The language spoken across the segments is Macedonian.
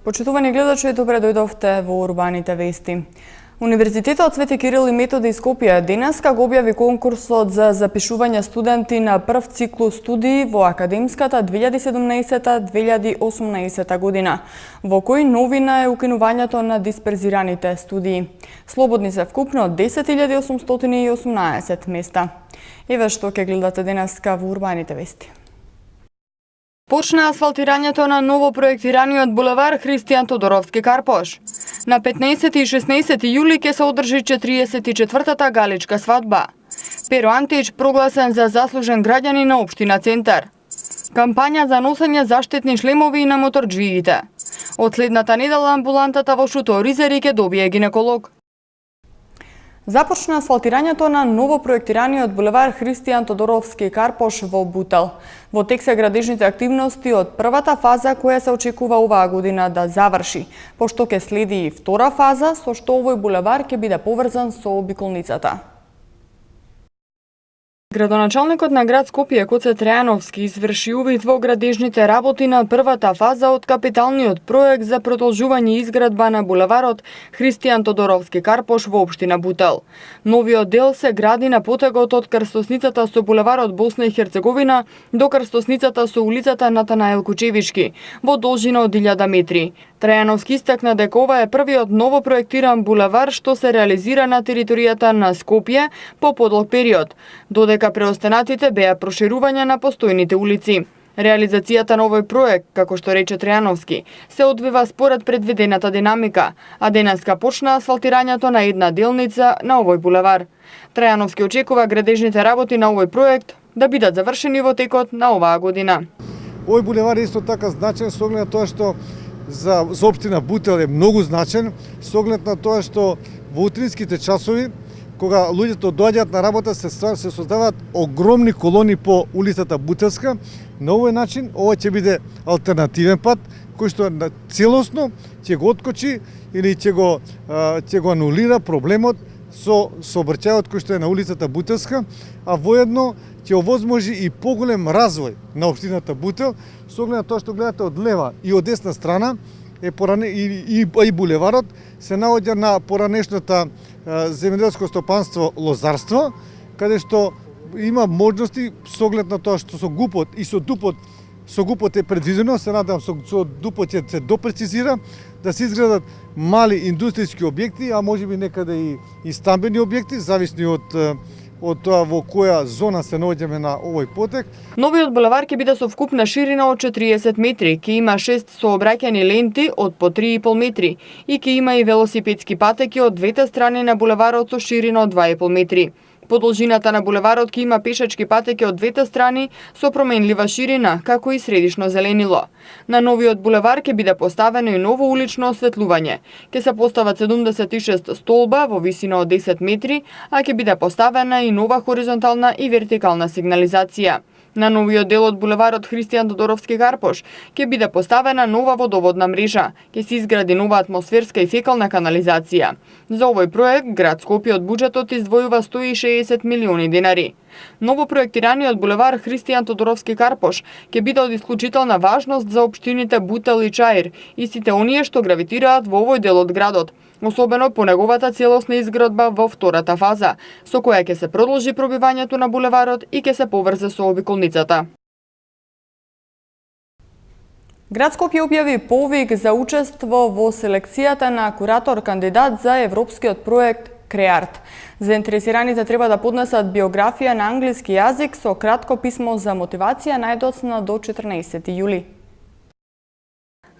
Почитувани гледачи, добре дојдовте во Урбаните вести. Универзитетот Свети Кирил и Методи Скопје денеска го објави конкурсот за запишување студенти на прв циклус студии во академската 2017-2018 година, во кој новина е укинувањето на дисперзираните студии. Слободни се вкупно 10.818 места. Еве што ќе гледате денеска во Урбаните вести. Почна асфалтирањето на новопроектираниот булевар Христијан Тодоровски Карпош. На 15 и 16 јули ќе се одржи 44-та галичка свадба. Перо Антич прогласен за заслужен граѓанин на општина Центар. Кампања за носење заштитни шлемови на моторџиите. Од следната недела амбулантата во Шуто Ризери ќе добие гинеколог. Започна асфалтирањето на новопроектираниот булевар Христијан Тодоровски Карпош во Бутел. Во тек се градежните активности од првата фаза која се очекува оваа година да заврши, пошто ќе следи и втора фаза со што овој булевар ќе биде поврзан со обиколницата. Градоначалникот на град Скопје Коце Трајановски изврши увид во градежните работи на првата фаза од капиталниот проект за продолжување изградба на булеварот Христијан Тодоровски Карпош во општина Бутел. Новиот дел се гради на потегот од крстосницата со булеварот Босна и Херцеговина до крстосницата со улицата Натанаел Кучевички во должина од 1000 метри. Трајановски истакна дека ова е првиот новопроектиран булевар што се реализира на територијата на Скопје по подолг период, додека преостанатите беа проширување на постојните улици. Реализацијата на овој проект, како што рече Трајановски, се одвива според предвидената динамика, а денеска почна асфалтирањето на една делница на овој булевар. Трајановски очекува градежните работи на овој проект да бидат завршени во текот на оваа година. Овој булевар е исто така значен со оглед на тоа што за општина Бутел е многу значен, со оглед на тоа што во утринските часови, кога луѓето доаѓаат на работа, се создаваат огромни колони по улицата Бутелска. На овој начин, ова ќе биде алтернативен пат, кој што целосно ќе го откочи или ќе го анулира проблемот со сообраќајот кој што е на улицата Бутелска, а воедно ќе овозможи и поголем развој на општината Бутел, со оглед на тоа што гледате од лева и од десна страна и булеварот се наоѓа на поранешната земјоделско стопанство лозарство, каде што има можности со оглед на тоа што со ГУПот и со ДУПот е предвидено, се надам со ДУПот ќе се допрецизира да се изградат мали индустријски објекти, а можеби некаде и стамбени објекти, зависни од тоа во која зона се наоѓаме на овој потек. Новиот булевар ќе биде со вкупна ширина од 40 метри, ќе има 6 сообраќајни ленти од по 3,5 метри и ќе има и велосипедски патеки од двете страни на булеварот со ширина од 2,5 метри. По должината на булеварот ќе има пешачки патеки од двете страни со променлива ширина, како и средишно зеленило. На новиот булевар ќе биде поставено и ново улично осветлување. Ќе се постават 76 столба во висина од 10 метри, а ќе биде поставена и нова хоризонтална и вертикална сигнализација. На новиот дел од булеварот Христијан Тодоровски Карпош ќе биде поставена нова водоводна мрежа, ќе се изгради нова атмосферска и фекална канализација. За овој проект град Скопје од буџетот издвојува 160 милиони денари. Новопроектираниот булевар Христијан Тодоровски Карпош ќе биде од исклучителна важност за општините Бутел и Чаир и сите оние што гравитираат во овој дел од градот, особено по неговата целосна изградба во втората фаза, со која ќе се продолжи пробивањето на булеварот и ќе се поврзе со обиколницата. Град Скопје објави повик за учество во селекцијата на куратор кандидат за европскиот проект Креарт. Заинтересираните треба да поднесат биографија на англиски јазик со кратко писмо за мотивација најдоцна до 14 јули.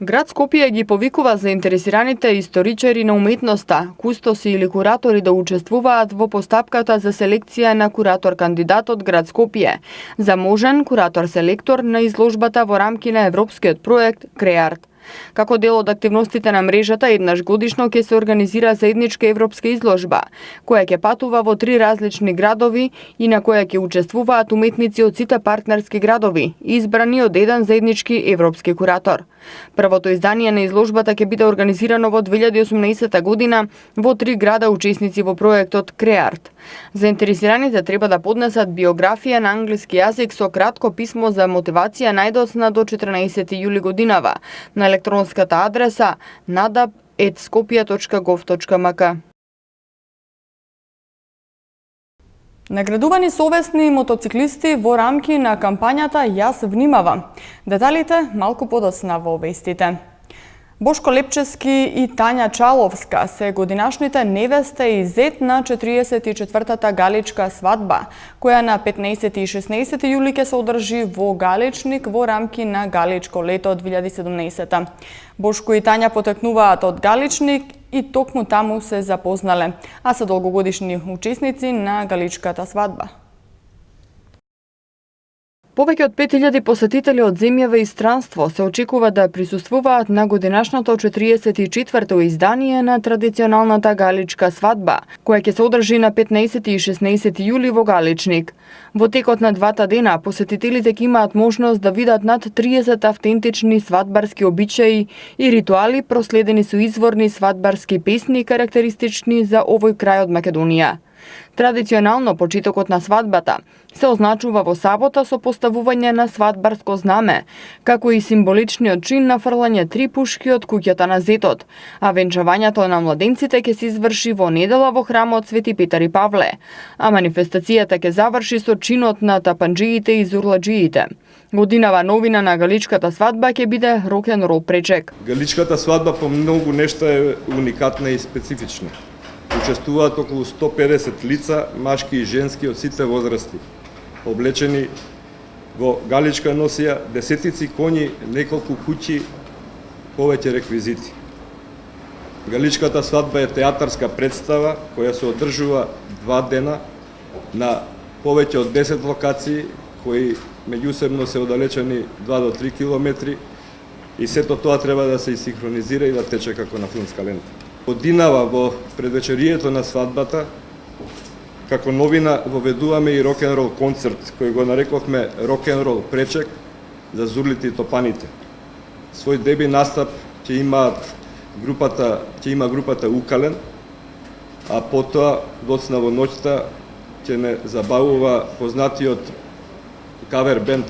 Град Скопје ги повикува заинтересираните историчари на уметноста, кустоси или куратори да учествуваат во постапката за селекција на куратор кандидат од град Скопје, заможен куратор-селектор на изложбата во рамки на европскиот проект Креарт. Како дел од активностите на мрежата, еднаш годишно ќе се организира заедничка европска изложба, која ќе патува во 3 различни градови и на која ќе учествуваат уметници од сите партнерски градови, избрани од еден заеднички европски куратор. Првото издание на изложбата ќе биде организирано во 2018 година во 3 града учесници во проектот Креарт. Заинтересираните треба да поднесат биографија на англиски јазик со кратко писмо за мотивација најдоцна до 14 јули годинава на електронската адреса nadap@skopje.gov.mk. Наградувани совесни мотоциклисти во рамки на кампањата Јас внимавам. Деталите малку подоцна во вестите. Бошко Лепчевски и Тања Чаловска се годинашните невеста и зет на 44-та галичка свадба, која на 15 и 16 јули ќе се одржи во Галичник во рамки на Галичко лето 2017. Бошко и Тања потекнуваат од Галичник и токму таму се запознале, а се долгогодишни учесници на галичката свадба. Повеќе од 5000 посетители од земјава и странство се очекува да присуствуваат на годинашното 44-то издание на традиционалната галичка свадба, која ќе се одржи на 15 и 16 јули во Галичник. Во текот на двата дена, посетителите ќе имаат можност да видат над 30 автентични свадбарски обичаи и ритуали проследени со изворни свадбарски песни карактеристични за овој крај од Македонија. Традиционално почетокот на свадбата се означува во сабота со поставување на свадбарско знаме, како и символичниот чин на фрлање 3 пушки од куќата на зетот, а венчавањето на младенците ќе се изврши во недела во храмот Свети Петар и Павле, а манифестацијата ќе заврши со чинот на тапанџиите и зурладжиите. Годинава новина на галичката свадба ќе биде рок-н-рол пречек. Галичката свадба по многу нешто е уникатна и специфична. Учествуваат околу 150 лица, машки и женски од сите возрасти, облечени во галичка носија, десетици коњи, неколку куќи, повеќе реквизити. Галичката свадба е театарска представа која се одржува 2 дена на повеќе од 10 локации кои меѓусебно се оддалечени 2 до 3 километри и сето тоа треба да се синхронизира и да тече како на филмска лента. Годинава во предвечерието на свадбата, како новина воведуваме и рок-н-рол концерт, кој го нарековме рок-н-рол пречек за зурлите и топаните. Свој деби настап ќе има групата Укален, а потоа доцна во ноќта ќе не забавува познатиот кавер бенд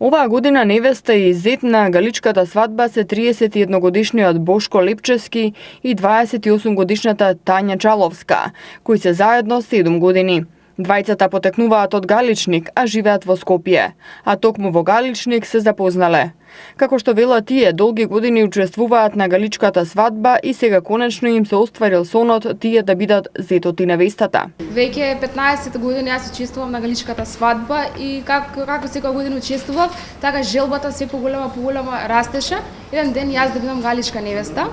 Оваа година невеста и зет на галичката свадба се 31-годишниот Бошко Лепчевски и 28-годишната Тања Чаловска, кои се заедно 7 години. Двајцата потекнуваат од Галичник, а живеат во Скопје, а токму во Галичник се запознале. Како што велат тие, долги години учествуваат на галичката свадба и сега конечно им се остварил сонот тие да бидат зетот и невестата. Веќе 15 години јас учествувам на галичката свадба и како секоја година учествував, така желбата се поголема растеше. Еден ден јас да бидам галичка невеста.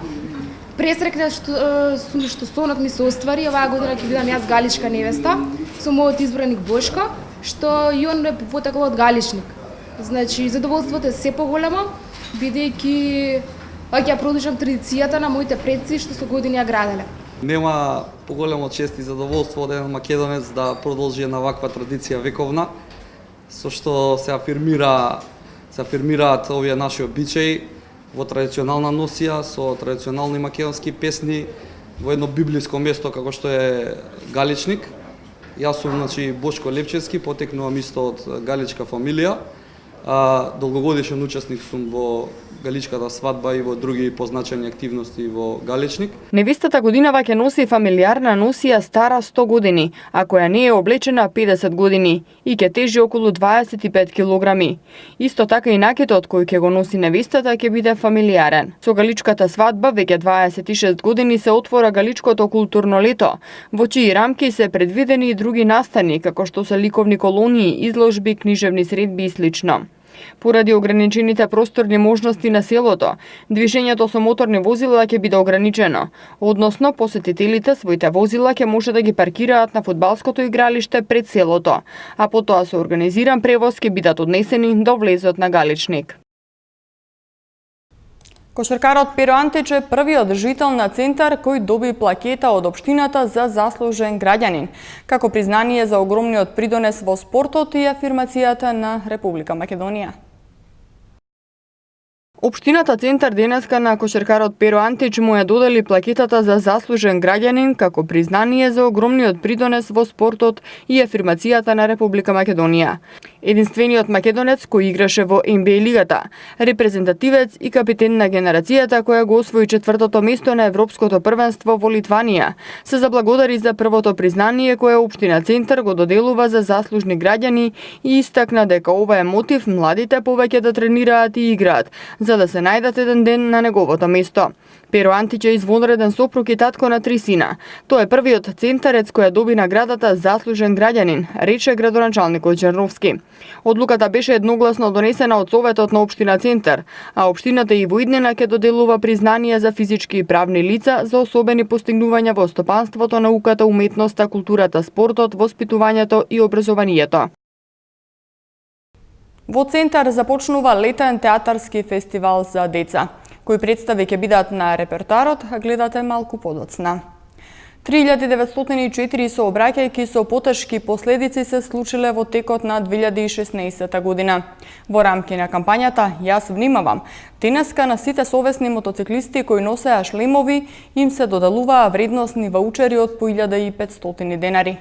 Пресрекна што сонот ми се оствари, оваа година ќе бидам јас галичка невеста со мојот избраник Бошко, што и он е потекол од Галичник. Значи, задоволството е се поголемо, бидејќи ќе продолжам традицијата на моите предци што со години ја граделе. Нема поголемо чест и задоволство од еден македонец да продолжи на ваква традиција вековна, со што се афирмираат овие наши обичаи во традиционална носија, со традиционални македонски песни, во едно библиско место како што е Галичник. Јас сум Бошко Лепчевски, потекнувам исто од галичка фамилија. Долгогодишен учесник сум во галичката свадба и во други позначени активности во Галичник. Невестата годинава ќе носи фамилиарна носија стара 100 години, а која не е облечена 50 години и ќе тежи околу 25 килограми. Исто така и накитот кој ќе го носи невестата ќе биде фамилиарен. Со галичката свадба веќе 26 години се отвора галичкото културно лето, во чии рамки се предвидени и други настани, како што се ликовни колонии, изложби, книжевни средби и слично. Поради ограничените просторни можности на селото, движењето со моторни возила ќе биде ограничено, односно посетителите своите возила ќе може да ги паркираат на фудбалското игралиште пред селото, а потоа со организиран превоз ќе бидат однесени до влезот на Галичник. Кошаркарот Перо Антич е првиот жител на Центар кој доби плакета од општината за заслужен граѓанин, како признание за огромниот придонес во спортот и афирмацијата на Република Македонија. Општината Центар денеска на кошаркарот Перо Антич му ја додели плакетата за заслужен граѓанин како признание за огромниот придонес во спортот и афирмацијата на Република Македонија. Единствениот македонец кој играше во НБА лигата, репрезентативец и капитен на генерацијата која го освои 4-то место на Европското првенство во Литванија, се заблагодари за првото признание кое Општина Центар го доделува за заслужни граѓани и истакна дека ова е мотив младите повеќе да тренираат и играат, за да се најдат еден ден на неговото место. Перо Антич е извонреден сопруг и татко на 3 сина. Тој е првиот центарец која доби наградата заслужен граѓанин, рече градоначалникот Черновски. Одлуката беше едногласно донесена од Советот на Општина Центар, а Општината и во иднина ќе доделува признание за физички и правни лица за особени постигнувања во стопанството, науката, уметноста, културата, спортот, воспитувањето и образованието. Во Центар започнува летен театарски фестивал за деца. Кои представи ќе бидат на репертоарот, гледате малку подоцна. 3904 сообраќајки со потешки последици се случиле во текот на 2016 година. Во рамки на кампањата Јас внимавам, денеска на сите совесни мотоциклисти кои носеа шлемови им се доделуваа вредносни ваучери од по 1500 денари.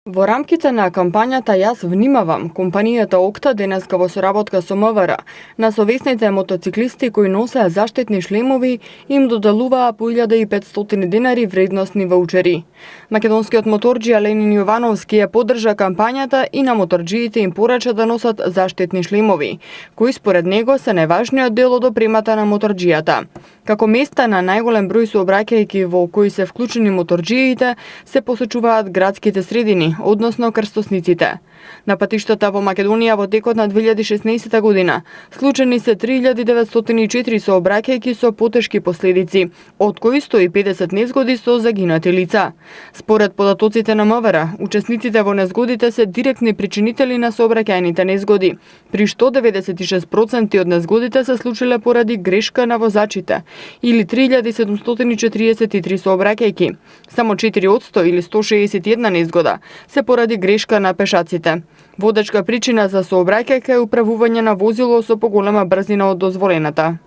Во рамките на кампањата Јас внимавам, компанијата Окта денеска во соработка со МВР на совесните мотоциклисти кои носеа заштитни шлемови им доделуваа по 1500 денари вредносни ваучери. Македонскиот моторџија Ленин Јовановски ја поддржа кампањата и на моторџиите им порача да носат заштитни шлемови, кои според него се најважниот дел од опремата на моторџијата. Како места на најголем број сообраќајки во кои се вклучени моторџиите се посочуваат градските средини, односно крстосниците. На патиштата во Македонија во текот на 2016 година случени се 3904 сообраќајки со потешки последици, од кои 150 незгоди со загинати лица. Според податоците на МВР, учесниците во незгодите се директни причинители на сообраќајните незгоди, при што 96% од незгодите се случиле поради грешка на возачите, или 3743 сообраќајки. Само 4% или 161 незгода се поради грешка на пешаците. Водечка причина за сообраќајка е управување на возило со поголема брзина од дозволената.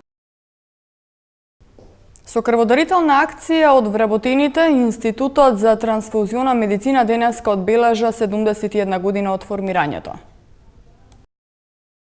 Со крводарителна акција од вработените, Институтот за трансфузиона медицина денеска одбележа 71 година од формирањето.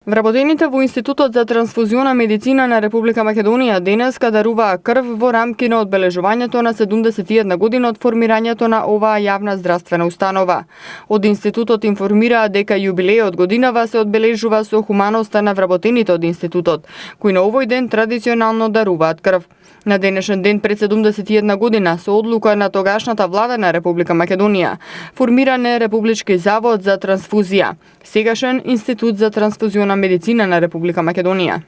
Вработените во Институтот за трансфузиона медицина на Република Македонија денеска даруваа крв во рамки на одбележувањето на 71 година од формирањето на оваа јавна здравствена установа. Од Институтот информираа дека јубилејот годинава се одбележува со хуманоста на вработените од Институтот, кои на овој ден традиционално даруваат крв. На денешен ден пред 71 година, со одлука на тогашната влада на Република Македонија, формиран е Републички завод за трансфузија, сегашен Институт за трансфузиона медицина на Република Македонија.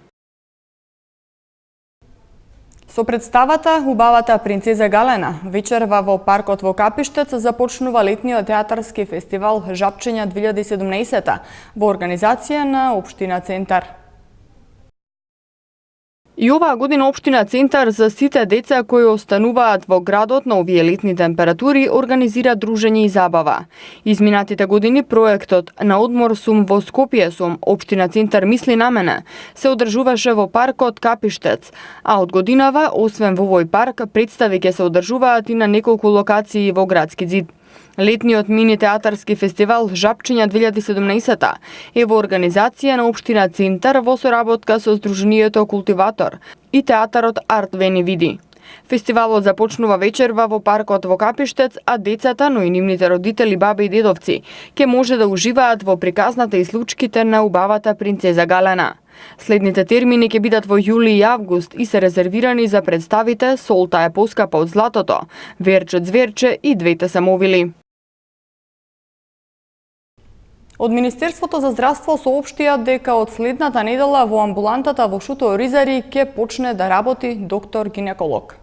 Со представата Убавата принцеза Галена, вечерва во паркот во Капиштец започнува летниот театарски фестивал Жапчења 2017 во организација на Општина Центар. И оваа година Општина Центар за сите деца кои остануваат во градот на овие летни температури организира дружење и забава. Изминатите години проектот На одмор сум во Скопје сум, Општина Центар мисли на мене, се одржуваше во паркот Капиштец, а од годинава, освен во овој парк, представи ќе се одржуваат и на неколку локации во градски зид. Летниот мини театарски фестивал Жапчења 2017 е во организација на Општина Центар во соработка со Сдруженијето Култиватор и театарот Арт Вени Види. Фестивалот започнува вечерва во паркот во Капиштец, а децата, но и нивните родители, баби и дедовци, ќе може да уживаат во приказната и случките на Убавата принцеза Галена. Следните термини ќе бидат во јули и август и се резервирани за представите Солта е поскапа од златото, Верче зверче и Двете самовили. Од Министерството за здравство соопштија дека од следната недела во амбулантата во Шуто Оризари ќе почне да работи доктор-гинеколог.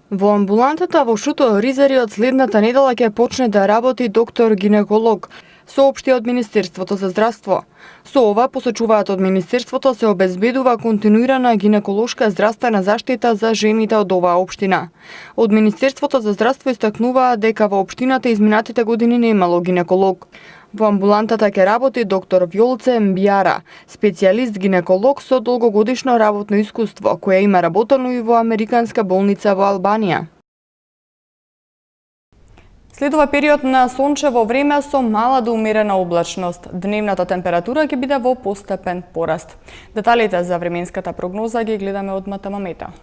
Во амбулантата во Шуто Оризари од следната недела ќе почне да работи доктор-гинеколог. соопшти од Министерството за здравство. Со ова, посочуваат од Министерството, се обезбедува континуирана гинеколошка здравствена заштита за жените од оваа општина. Од Министерството за здравство истакнуваа дека во општината изминатите години не имало гинеколог. Во амбулантата ќе работи доктор Вјолце Мбијара, специјалист гинеколог со долгогодишно работно искуство, која има работено и во американска болница во Албанија. Следува период на сончево време со мала до умерена облачност. Дневната температура ќе биде во постепен пораст. Деталите за временската прогноза ги гледаме од МТМ-мета.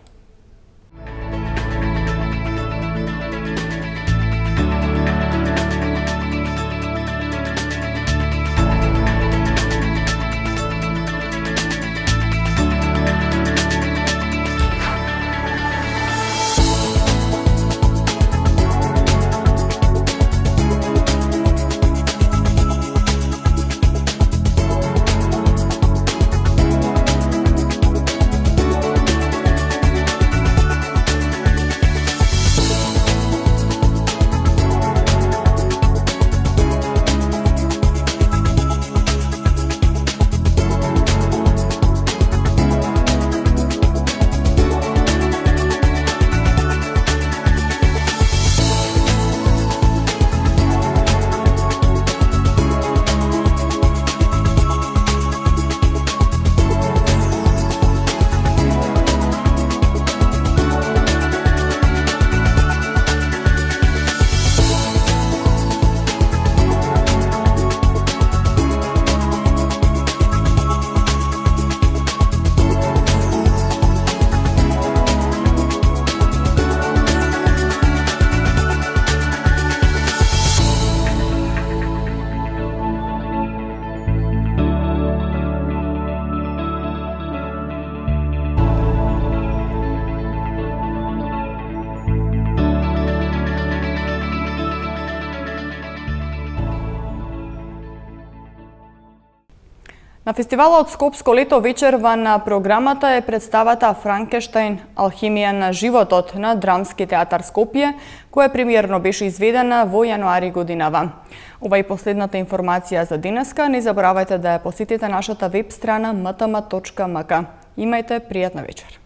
На фестивалот Скопско лето вечерва на програмата е представата Франкенштајн, алхимија на животот на Драмски театар Скопје, која премиерно беше изведена во јануари годинава. Ова е последната информација за денеска. Не заборавајте да ја посетите нашата веб страна mtm.mk. Имајте пријатна вечер.